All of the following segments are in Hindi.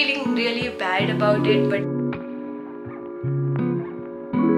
feeling really bad about it, but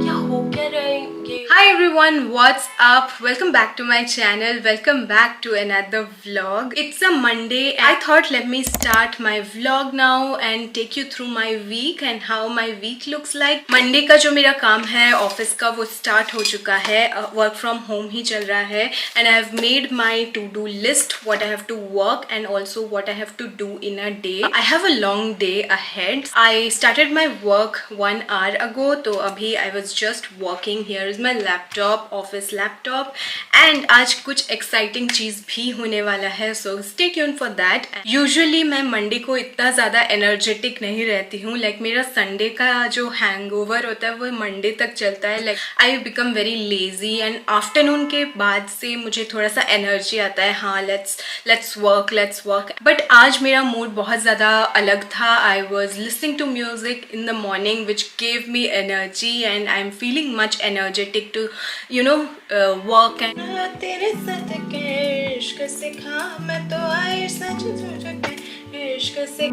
क्या हो क्या रहा है ये? Hi everyone, what's up? Welcome back to my channel. Welcome back to another vlog. It's a Monday. I thought let me start my vlog now and take you through my week and how my week looks like. Monday का जो मेरा काम है ऑफिस का वो start हो चुका है. Work from home ही चल रहा है and I have made my to-do list, what I have to work and also what I have to do in a day. I have a long day ahead. I started my work 1 hour ago. तो अभी I was just working. Here is my laptop, office laptop, and आज कुछ exciting चीज़ भी होने वाला है, so stay tuned for that. Usually मैं मंडे को इतना ज़्यादा energetic नहीं रहती हूँ, like मेरा संडे का जो hangover होता है वो मंडे तक चलता है, like I become very lazy and afternoon के बाद से मुझे थोड़ा सा energy आता है, हाँ let's work. But आज मेरा mood बहुत ज़्यादा अलग था. I was listening to music in the morning which gave me energy and I'm feeling much energetic to work and तेरे साथ के इश्क सिखा मैं तो आई सच तुझे इश्क से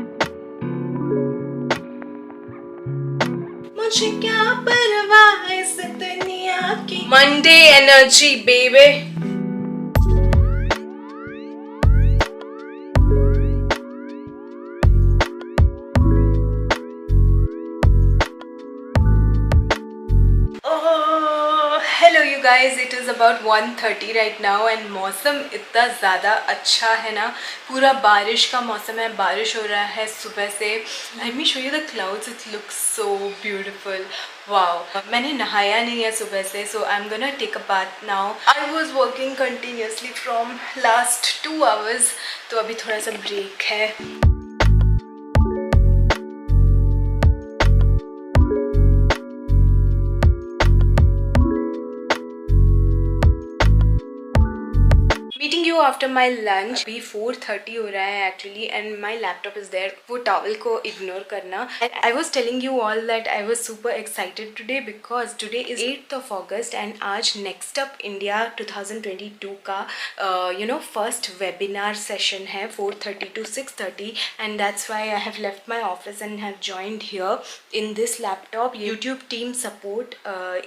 मुझे क्या परवाह इस दुनिया की. Monday energy baby. Hello you guys, it is about 1:30 right now and मौसम इतना ज़्यादा अच्छा है ना, पूरा बारिश का मौसम है, बारिश हो रहा है सुबह से. Let me show you the clouds, it looks so beautiful. Wow, मैंने नहाया नहीं है सुबह से, so I am gonna take a bath now. I was working continuously from last 2 hours, तो अभी थोड़ा सा ब्रेक है. Meeting you after my lunch. अभी 4:30 हो रहा है actually and my laptop is there. वो टॉवल को इग्नोर करना. I was telling you all that I was super excited today because today is 8th August and आज नेक्स्ट अप इंडिया 2022 का फर्स्ट वेबिनार सेशन है 4:30 to 6:30 and that's why I have left my office and have joined here in this laptop. YouTube team support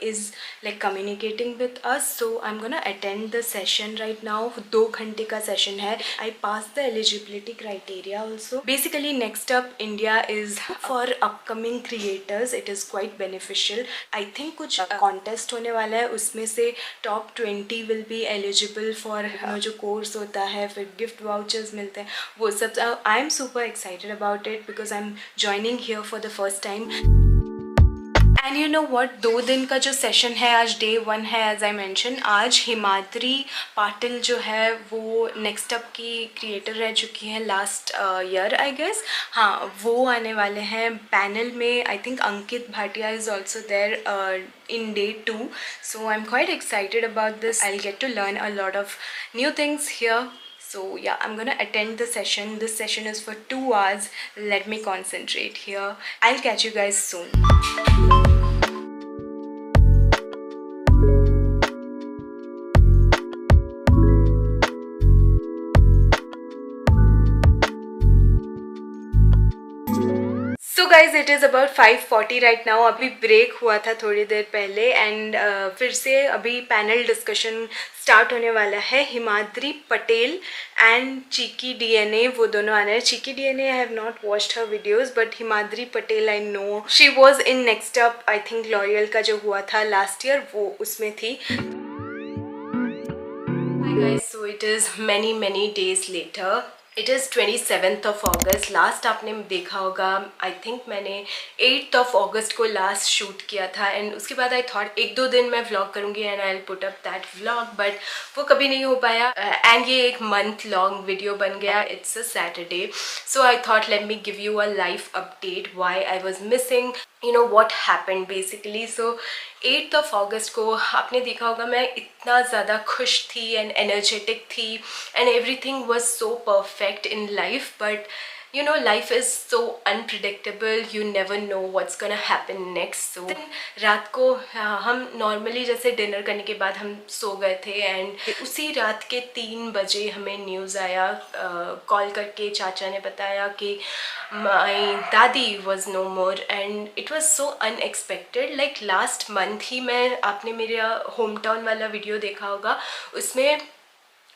is like communicating with us, so I am gonna attend the session right now. 2 घंटे का सेशन है. I pass the eligibility criteria also. Basically next up India is for upcoming creators. It is quite beneficial. I think कुछ कॉन्टेस्ट होने वाला है, उसमें से top 20 will be eligible for जो कोर्स होता है, फिर गिफ्ट वाउचर्स मिलते हैं, वो सब. I am super excited about it because I am joining here for the first time. And you know what, 2 दिन का जो सेशन है, आज डे 1 है एज आई मैंशन. आज हिमाद्री पाटिल जो है वो नेक्स्ट अप की क्रिएटर रह चुकी हैं लास्ट ईयर आई गेस. हाँ, वो आने वाले हैं पैनल में. I think Ankit Bhatia is also there in day 2, so I'm quite excited about this. I'll get to learn a lot of new things here. So yeah, I'm gonna attend the session. This session is for 2 hours. Let me concentrate here. I'll catch you guys soon. So guys, it is about 5:40 right now. अभी ब्रेक हुआ था थोड़ी देर पहले एंड फिर से अभी पैनल डिस्कशन स्टार्ट होने वाला है. Himadri Patel and Cheeky DNA, वो दोनों आने हैं. Cheeky DNA I have not watched her videos but Himadri Patel I know. She was in next up. I think L'Oreal का जो हुआ था लास्ट ईयर वो उसमें थी. Hi guys, so it is many days later. It is 27th August. Last आपने देखा होगा, आई थिंक मैंने 8th August को लास्ट शूट किया था एंड उसके बाद आई थॉट 1-2 दिन मैं व्लॉग करूँगी and I will put up that vlog, but वो कभी नहीं हो पाया एंड ये एक मंथ लॉन्ग वीडियो बन गया. It's a Saturday, so I thought let me give you a life update why I was missing, you know what happened basically. So 8th August को आपने देखा होगा मैं इतना ज़्यादा खुश थी एंड एनर्जेटिक थी and everything was so perfect in life, but You know, life is so unpredictable. You never know what's gonna happen next. So रात को हम नॉर्मली जैसे डिनर करने के बाद हम सो गए थे एंड उसी रात के 3 बजे हमें न्यूज़ आया, कॉल करके चाचा ने बताया कि माई दादी was no more and it was so unexpected. Like last month ही मैं, आपने मेरा होम टाउन वाला वीडियो देखा होगा, उसमें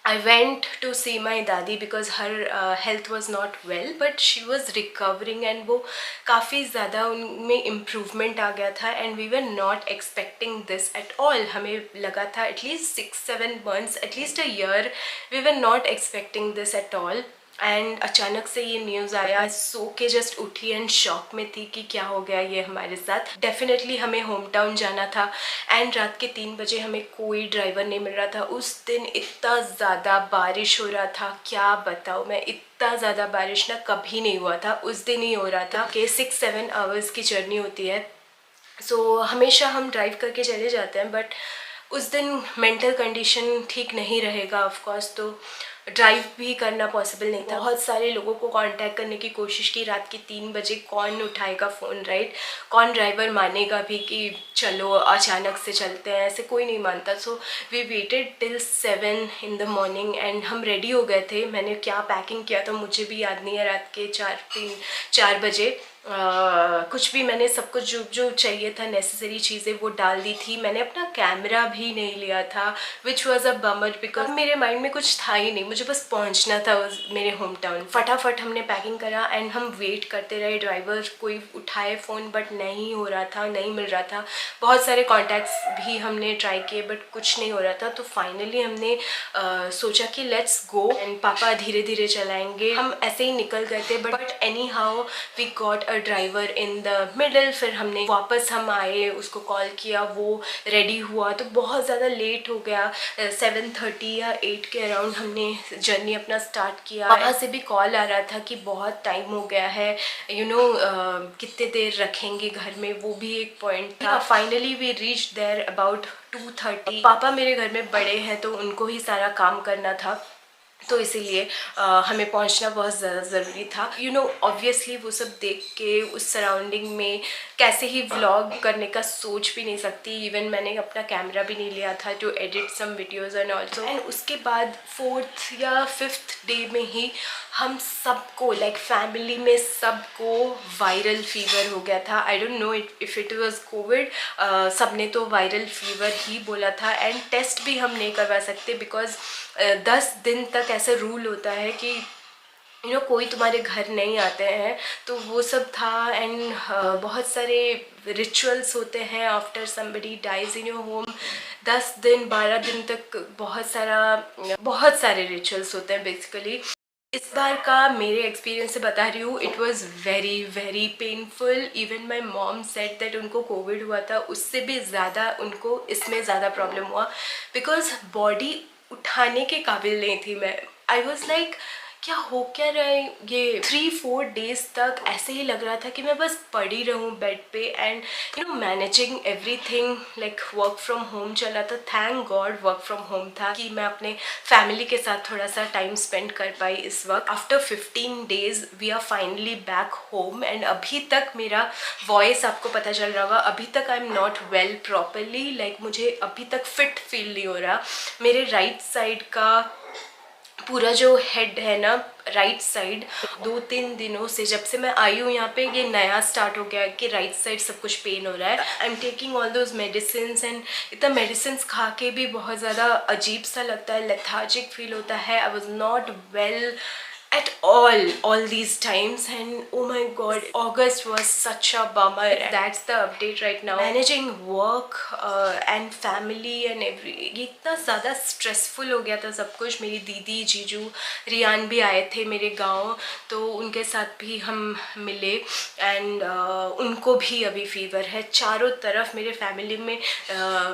I went to see my दादी because her health was not well but she was recovering and वो काफ़ी ज़्यादा उनमें improvement आ गया था and we were not expecting this at all. हमें लगा था at least 6-7 months, at least a year, we were not expecting this at all. And अचानक से ये न्यूज़ आया, सो के जस्ट उठी एंड शॉक में थी कि क्या हो गया ये हमारे साथ. डेफिनेटली हमें होम टाउन जाना था एंड रात के 3 बजे हमें कोई ड्राइवर नहीं मिल रहा था. उस दिन इतना ज़्यादा बारिश हो रहा था, क्या बताऊँ मैं, इतना ज़्यादा बारिश ना कभी नहीं हुआ था. उस दिन ही हो रहा था कि 6-7 आवर्स की जर्नी होती है. सो हमेशा हम ड्राइव करके चले जाते हैं बट उस दिन मेंटल कंडीशन ठीक नहीं रहेगा ऑफ कोर्स, तो ड्राइव भी करना पॉसिबल नहीं था. बहुत सारे लोगों को कांटेक्ट करने की कोशिश की. रात के 3 बजे कौन उठाएगा फ़ोन, राइट? कौन ड्राइवर मानेगा भी कि चलो अचानक से चलते हैं, ऐसे कोई नहीं मानता. So we waited till 7 in the morning and हम रेडी हो गए थे. मैंने क्या पैकिंग किया था मुझे भी याद नहीं है. रात के 4 बजे कुछ भी मैंने सब कुछ जो चाहिए था नेसेसरी चीज़ें वो डाल दी थी. मैंने अपना कैमरा भी नहीं लिया था which was a bummer because मेरे माइंड में कुछ था ही नहीं, मुझे बस पहुंचना था मेरे होम टाउन. फटाफट हमने पैकिंग करा एंड हम वेट करते रहे. ड्राइवर कोई उठाए फ़ोन बट नहीं हो रहा था, नहीं मिल रहा था. बहुत सारे कॉन्टैक्ट्स भी हमने ट्राई किए बट कुछ नहीं हो रहा था. तो फाइनली हमने सोचा कि लेट्स गो एंड पापा धीरे धीरे चलाएंगे. हम ऐसे ही निकल गए थे but anyhow we got driver in the middle. फिर हमने वापस हम आए, उसको कॉल किया, वो रेडी हुआ. तो बहुत ज़्यादा लेट हो गया. 7:30 या 8 के अराउंड हमने जर्नी अपना स्टार्ट किया. वहाँ से भी कॉल आ रहा था कि बहुत टाइम हो गया है, यू नो कितने देर रखेंगे घर में, वो भी एक पॉइंट था. Finally we reach there about 2:30. पापा मेरे घर में बड़े हैं तो उनको ही सारा काम करना था, तो इसीलिए हमें पहुंचना बहुत ज़्यादा ज़रूरी था. यू नो ऑब्वियसली वो सब देख के उस सराउंडिंग में कैसे ही व्लॉग करने का सोच भी नहीं सकती. इवन मैंने अपना कैमरा भी नहीं लिया था to edit some videos and also. And उसके बाद 4th या 5th डे में ही हम सबको, लाइक फैमिली में सबको वायरल फीवर हो गया था. I don't know if it was Covid. सब ने तो वायरल फीवर ही बोला था एंड टेस्ट भी हम नहीं करवा सकते बिकॉज 10 दिन तक ऐसा रूल होता है कि यू नो कोई तुम्हारे घर नहीं आते हैं. तो वो सब था एंड बहुत सारे रिचुअल्स होते हैं after somebody dies in your home. 10 दिन 12 दिन तक बहुत सारे रिचुअल्स होते हैं बेसिकली. इस बार का मेरे एक्सपीरियंस से बता रही हूँ, it was very very painful. Even my mom said that उनको कोविड हुआ था, उससे भी ज़्यादा उनको इसमें ज़्यादा प्रॉब्लम हुआ बिकॉज बॉडी उठाने के काबिल नहीं थी मैं. आई वॉज लाइक क्या हो क्या रहा है. ये 3-4 डेज तक ऐसे ही लग रहा था कि मैं बस पड़ी रहूँ बेड पे and you know managing everything. Like work from home चला था, thank God work from home था कि मैं अपने फैमिली के साथ थोड़ा सा टाइम स्पेंड कर पाई इस वक्त. After 15 days we are finally back home and अभी तक मेरा वॉइस आपको पता चल रहा होगा, अभी तक I am not well properly. Like मुझे अभी तक फिट फील नहीं हो रहा. मेरे राइट साइड का पूरा जो हेड है ना, राइट साइड, 2-3 दिनों से जब से मैं आई हूँ यहाँ पे, ये नया स्टार्ट हो गया है कि राइट साइड सब कुछ पेन हो रहा है. I am taking all those medicine and इतना मेडिसिन खा के भी बहुत ज़्यादा अजीब सा लगता है, लेथार्जिक फील होता है. I was not well at all these times and oh my god, August was such a bummer. That's the update right now. Managing work and family and ये इतना ज़्यादा stressful हो गया था सब कुछ. मेरी दीदी जीजू रियान भी आए थे मेरे गांव, तो उनके साथ भी हम मिले एंड उनको भी अभी फीवर है. चारों तरफ मेरे फैमिली में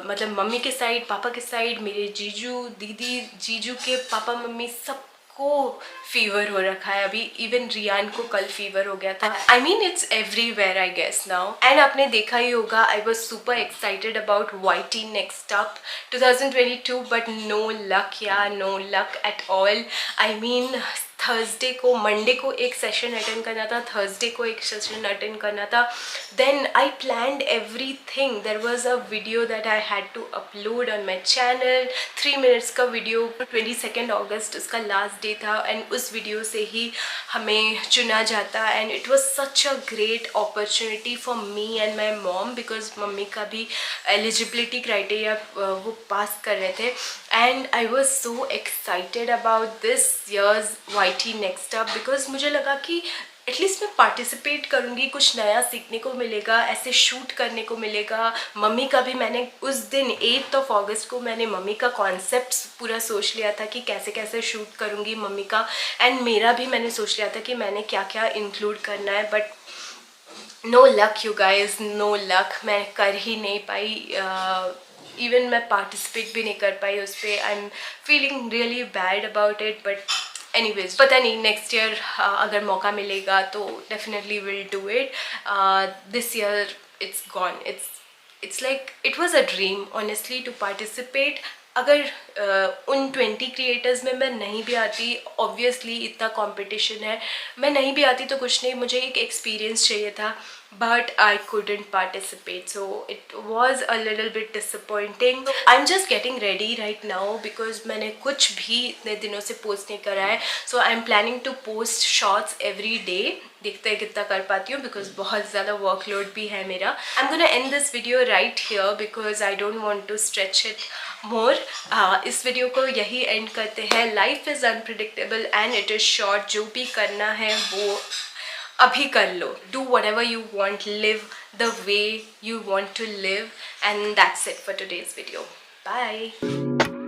मतलब मम्मी के साइड, पापा के साइड, मेरे जीजू दीदी, जीजू के पापा मम्मी सब को फीवर हो रखा है अभी. इवन रियान को कल फीवर हो गया था. I mean it's everywhere I guess now. And आपने देखा ही होगा, I was super excited about YT next up 2022 but no luck या no luck at all. I mean Thursday को, मंडे को एक सेशन अटेंड करना था, थर्सडे को एक सेशन अटेंड करना था. Then I planned everything. There was a video that I had to upload on my channel, 3 minutes का वीडियो. 22 अगस्त उसका लास्ट डे था एंड उस वीडियो से ही हमें चुना जाता. And it was such a great opportunity for me and my mom, because मम्मी का भी एलिजिबिलिटी क्राइटेरिया वो पास कर रहे थे. And I was so excited about this years YT next up, because मुझे लगा कि एटलीस्ट मैं पार्टिसिपेट करूँगी, कुछ नया सीखने को मिलेगा, ऐसे शूट करने को मिलेगा. मम्मी का भी मैंने उस दिन 8 अगस्त को मैंने मम्मी का कॉन्सेप्ट पूरा सोच लिया था कि कैसे कैसे शूट करूँगी मम्मी का. एंड मेरा भी मैंने सोच लिया था कि मैंने क्या क्या इंक्लूड करना है. But no luck you guys, no luck. मैं कर ही नहीं पाई. इवन मैं पार्टिसिपेट भी नहीं कर पाई उस पर. I am feeling really bad about it. But anyways, पता नहीं नेक्स्ट ईयर अगर मौका मिलेगा तो definitely will do it. This year it's gone. It's like it was a dream honestly to participate. अगर उन 20 क्रिएटर्स में मैं नहीं भी आती, ऑब्वियसली इतना कंपटीशन है, मैं नहीं भी आती तो कुछ नहीं, मुझे एक एक्सपीरियंस चाहिए था. but I couldn't participate, so it was a little bit disappointing. I'm just getting ready right now because मैंने कुछ भी इतने दिनों से पोस्ट नहीं करा है. so I'm planning to post shorts every day. देखते हैं कितना कर पाती हूँ, बिकॉज बहुत ज़्यादा वर्कलोड भी है मेरा. I'm gonna end this video right here because I don't want to stretch it more. इस वीडियो को यही एंड करते हैं. Life is unpredictable and it is short. जो भी करना है वो अभी कर लो. Do whatever you want, live the way you want to live, and that's it for today's video. Bye.